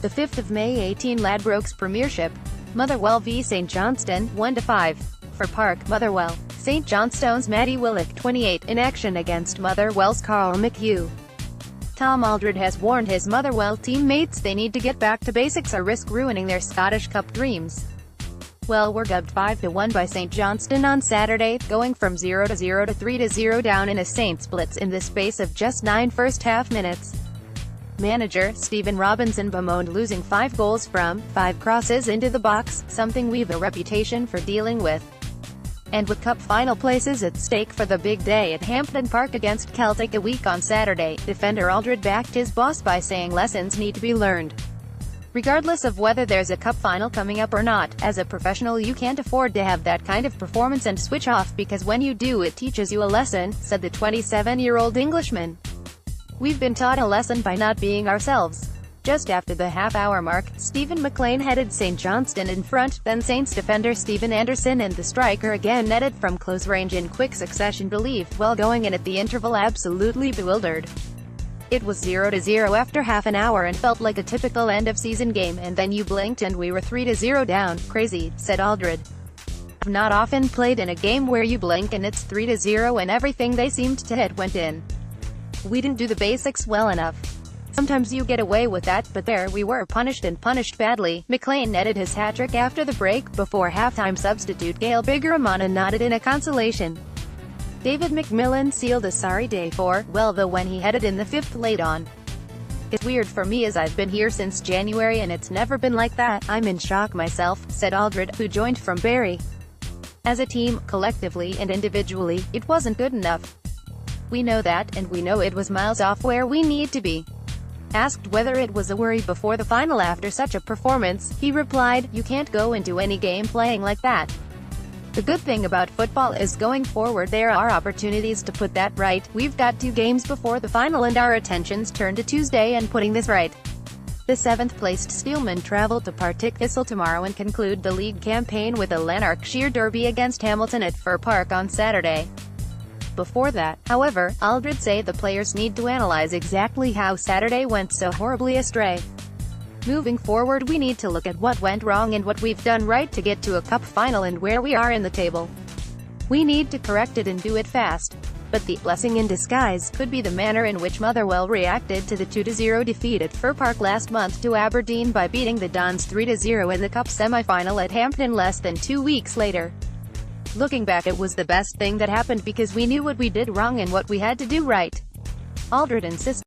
The 5th of May 18 LADBROKES Premiership. Motherwell v St Johnstone, 1-5. FIR Park, Motherwell. St Johnstone's Matty Willock, 28, in action against Motherwell's McHugh. Tom Aldred has warned his Motherwell teammates they need to get back to basics or risk ruining their Scottish Cup dreams. Well, we're gubbed 5-1 by St Johnstone on Saturday, going from 0-0 to 3-0 down in a Saints blitz in the space of just 9 first-half minutes. Manager Stephen Robinson bemoaned losing 5 goals from 5 crosses into the box, something we've a reputation for dealing with. And with cup final places at stake for the big day at Hampden Park against Celtic a week on Saturday, defender Aldred backed his boss by saying lessons need to be learned. Regardless of whether there's a cup final coming up or not, as a professional you can't afford to have that kind of performance and switch off, because when you do it teaches you a lesson, said the 27-year-old Englishman. We've been taught a lesson by not being ourselves. Just after the half-hour mark, Stephen McLean headed St Johnstone in front, then Saints defender Stephen Anderson and the striker again netted from close range in quick succession, believed while going in at the interval absolutely bewildered. It was 0-0 after half an hour and felt like a typical end-of-season game, and then you blinked and we were 3-0 down. Crazy, said Aldred. I've not often played in a game where you blink and it's 3-0 and everything they seemed to hit went in. We didn't do the basics well enough. Sometimes you get away with that, but there we were, punished and punished badly. McLean netted his hat-trick after the break, before halftime substitute Gail Bigeramana nodded in a consolation. David McMillan sealed a sorry day for, well, though when he headed in the 5th late on. It's weird for me as I've been here since January and it's never been like that. I'm in shock myself, said Aldred, who joined from Barry. As a team, collectively and individually, it wasn't good enough. We know that, and we know it was miles off where we need to be. Asked whether it was a worry before the final after such a performance, he replied, "You can't go into any game playing like that. The good thing about football is going forward there are opportunities to put that right. We've got 2 games before the final and our attention's turned to Tuesday and putting this right." The 7th-placed Steelmen travel to Partick Thistle tomorrow and conclude the league campaign with a Lanarkshire derby against Hamilton at FIR Park on Saturday. Before that, however, Aldred say the players need to analyze exactly how Saturday went so horribly astray. Moving forward we need to look at what went wrong and what we've done right to get to a cup final and where we are in the table. We need to correct it and do it fast. But the blessing in disguise could be the manner in which Motherwell reacted to the 2-0 defeat at FIR Park last month to Aberdeen by beating the Dons 3-0 in the cup semi-final at Hampden less than 2 weeks later. Looking back, it was the best thing that happened because we knew what we did wrong and what we had to do right. Aldred insisted.